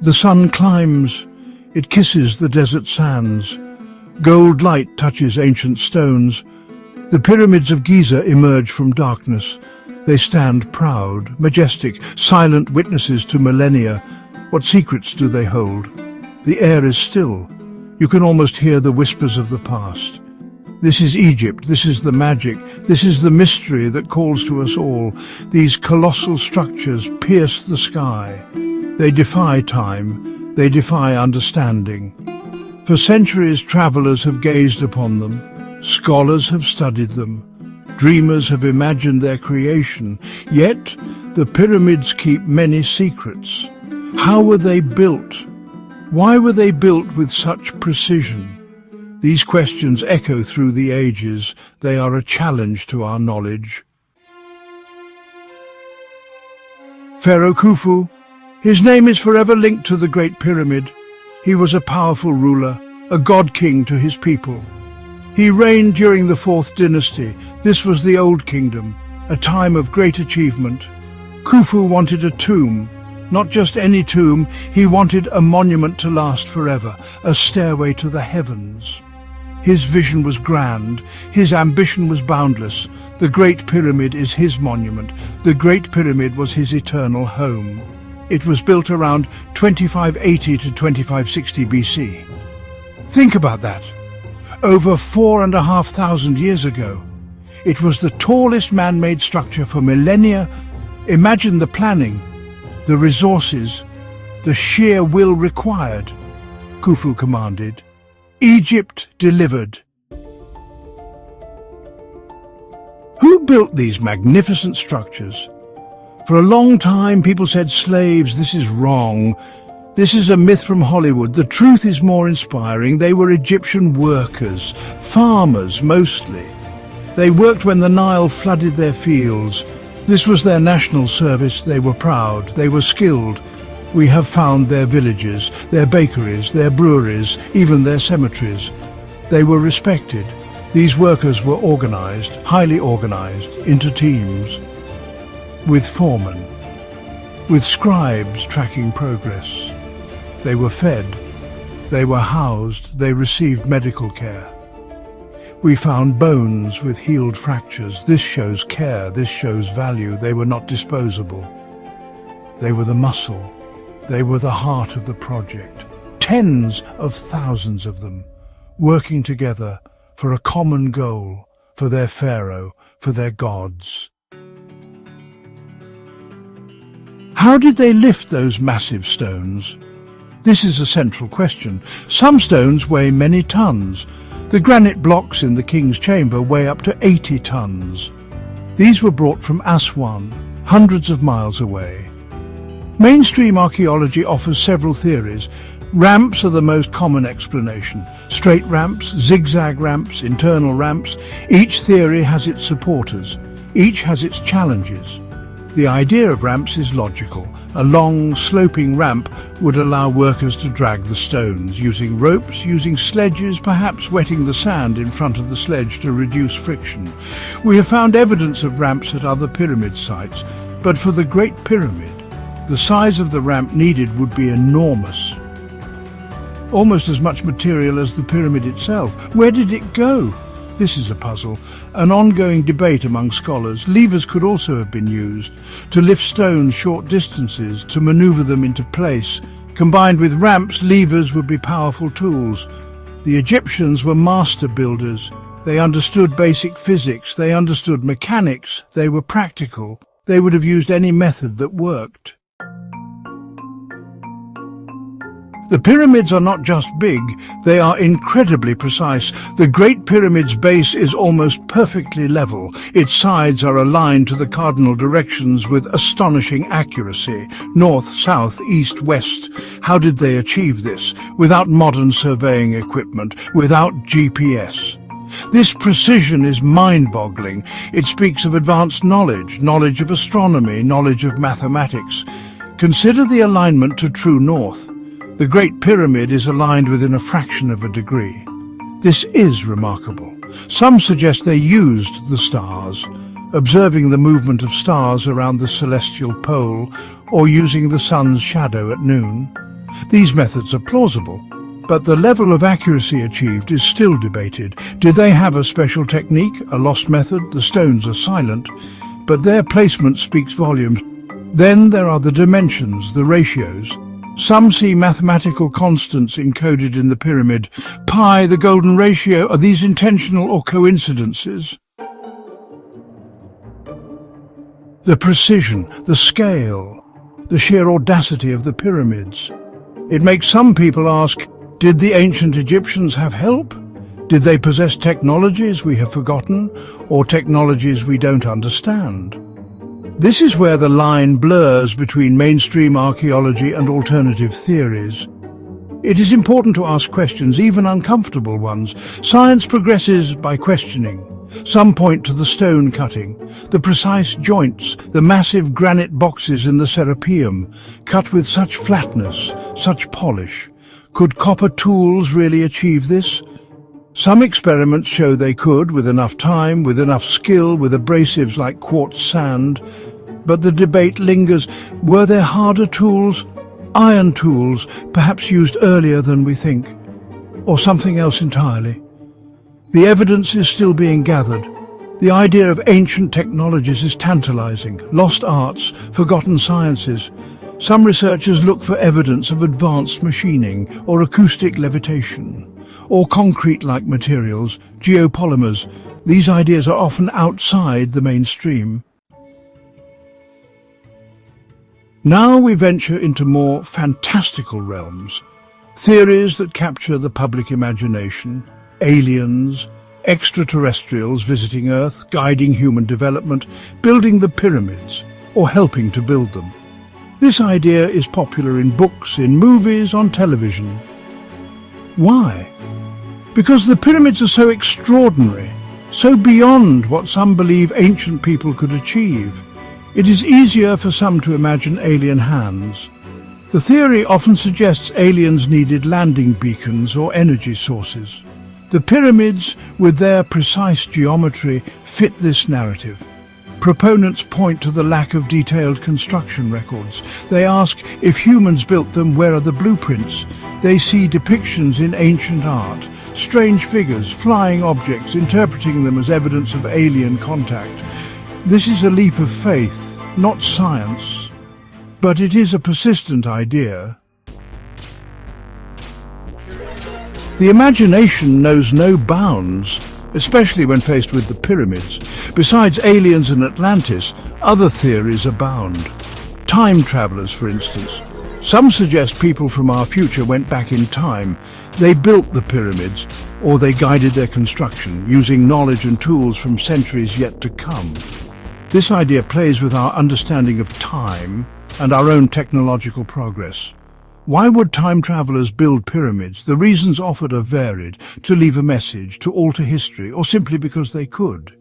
The sun climbs, it kisses the desert sands. Gold light touches ancient stones. The pyramids of Giza emerge from darkness. They stand proud, majestic, silent witnesses to millennia. What secrets do they hold? The air is still. You can almost hear the whispers of the past. This is Egypt, this is the magic, this is the mystery that calls to us all. These colossal structures pierce the sky. They defy time, they defy understanding. For centuries, travelers have gazed upon them. Scholars have studied them. Dreamers have imagined their creation. Yet, the pyramids keep many secrets. How were they built? Why were they built with such precision? These questions echo through the ages. They are a challenge to our knowledge. Pharaoh Khufu. His name is forever linked to the Great Pyramid. He was a powerful ruler, a god-king to his people. He reigned during the 4th dynasty. This was the Old Kingdom, a time of great achievement. Khufu wanted a tomb. Not just any tomb, he wanted a monument to last forever, a stairway to the heavens. His vision was grand, his ambition was boundless. The Great Pyramid is his monument. The Great Pyramid was his eternal home. It was built around 2580 to 2560 BC. Think about that. Over 4,500 years ago. It was the tallest man-made structure for millennia. Imagine the planning, the resources, the sheer will required. Khufu commanded. Egypt delivered. Who built these magnificent structures? For a long time, people said slaves, this is wrong. This is a myth from Hollywood. The truth is more inspiring. They were Egyptian workers, farmers mostly. They worked when the Nile flooded their fields. This was their national service. They were proud. They were skilled. We have found their villages, their bakeries, their breweries, even their cemeteries. They were respected. These workers were organized, highly organized, into teams. With foremen, with scribes tracking progress. They were fed, they were housed, they received medical care. We found bones with healed fractures. This shows care, this shows value. They were not disposable. They were the muscle. They were the heart of the project. Tens of thousands of them, working together for a common goal, for their pharaoh, for their gods. How did they lift those massive stones? This is a central question. Some stones weigh many tons. The granite blocks in the king's chamber weigh up to 80 tons. These were brought from Aswan, hundreds of miles away. Mainstream archaeology offers several theories. Ramps are the most common explanation. Straight ramps, zigzag ramps, internal ramps. Each theory has its supporters. Each has its challenges. The idea of ramps is logical. A long, sloping ramp would allow workers to drag the stones, using ropes, using sledges, perhaps wetting the sand in front of the sledge to reduce friction. We have found evidence of ramps at other pyramid sites, but for the Great Pyramid, the size of the ramp needed would be enormous. Almost as much material as the pyramid itself. Where did it go? This is a puzzle, an ongoing debate among scholars. Levers could also have been used to lift stones short distances, to maneuver them into place. Combined with ramps, levers would be powerful tools. The Egyptians were master builders. They understood basic physics, they understood mechanics, they were practical. They would have used any method that worked. The pyramids are not just big, they are incredibly precise. The Great Pyramid's base is almost perfectly level. Its sides are aligned to the cardinal directions with astonishing accuracy. North, south, east, west. How did they achieve this? Without modern surveying equipment, without GPS. This precision is mind-boggling. It speaks of advanced knowledge, knowledge of astronomy, knowledge of mathematics. Consider the alignment to true north. The Great Pyramid is aligned within a fraction of a degree. This is remarkable. Some suggest they used the stars, observing the movement of stars around the celestial pole or using the sun's shadow at noon. These methods are plausible, but the level of accuracy achieved is still debated. Did they have a special technique, a lost method? The stones are silent, but their placement speaks volumes. Then there are the dimensions, the ratios. Some see mathematical constants encoded in the pyramid. Pi, the golden ratio, are these intentional or coincidences? The precision, the scale, the sheer audacity of the pyramids. It makes some people ask, did the ancient Egyptians have help? Did they possess technologies we have forgotten, or technologies we don't understand? This is where the line blurs between mainstream archaeology and alternative theories. It is important to ask questions, even uncomfortable ones. Science progresses by questioning. Some point to the stone cutting, the precise joints, the massive granite boxes in the Serapeum, cut with such flatness, such polish. Could copper tools really achieve this? Some experiments show they could, with enough time, with enough skill, with abrasives like quartz sand. But the debate lingers. Were there harder tools? Iron tools, perhaps used earlier than we think. Or something else entirely? The evidence is still being gathered. The idea of ancient technologies is tantalizing. Lost arts, forgotten sciences. Some researchers look for evidence of advanced machining or acoustic levitation, or concrete-like materials, geopolymers. These ideas are often outside the mainstream. Now we venture into more fantastical realms, theories that capture the public imagination, aliens, extraterrestrials visiting Earth, guiding human development, building the pyramids, or helping to build them. This idea is popular in books, in movies, on television. Why? Because the pyramids are so extraordinary, so beyond what some believe ancient people could achieve. It is easier for some to imagine alien hands. The theory often suggests aliens needed landing beacons or energy sources. The pyramids, with their precise geometry, fit this narrative. Proponents point to the lack of detailed construction records. They ask, if humans built them, where are the blueprints? They see depictions in ancient art, strange figures, flying objects, interpreting them as evidence of alien contact. This is a leap of faith, not science, but it is a persistent idea. The imagination knows no bounds, especially when faced with the pyramids. Besides aliens and Atlantis, other theories abound. Time travelers, for instance. Some suggest people from our future went back in time. They built the pyramids, or they guided their construction, using knowledge and tools from centuries yet to come. This idea plays with our understanding of time and our own technological progress. Why would time travelers build pyramids? The reasons offered are varied: to leave a message, to alter history, or simply because they could.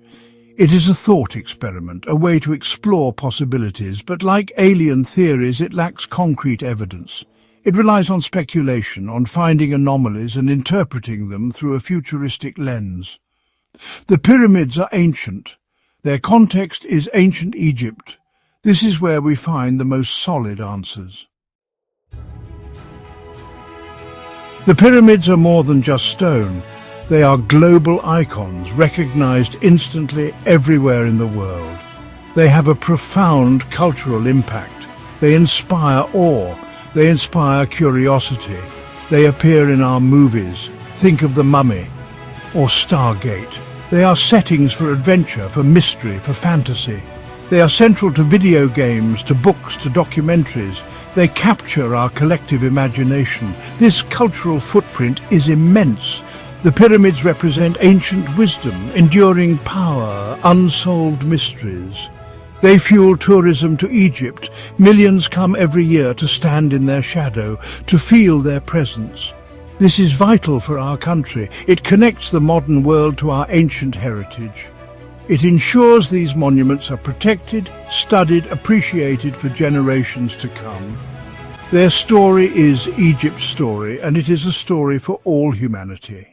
It is a thought experiment, a way to explore possibilities, but like alien theories, it lacks concrete evidence. It relies on speculation, on finding anomalies and interpreting them through a futuristic lens. The pyramids are ancient. Their context is ancient Egypt. This is where we find the most solid answers. The pyramids are more than just stone. They are global icons, recognized instantly everywhere in the world. They have a profound cultural impact. They inspire awe. They inspire curiosity. They appear in our movies. Think of The Mummy or Stargate. They are settings for adventure, for mystery, for fantasy. They are central to video games, to books, to documentaries. They capture our collective imagination. This cultural footprint is immense. The pyramids represent ancient wisdom, enduring power, unsolved mysteries. They fuel tourism to Egypt. Millions come every year to stand in their shadow, to feel their presence. This is vital for our country. It connects the modern world to our ancient heritage. It ensures these monuments are protected, studied, appreciated for generations to come. Their story is Egypt's story, and it is a story for all humanity.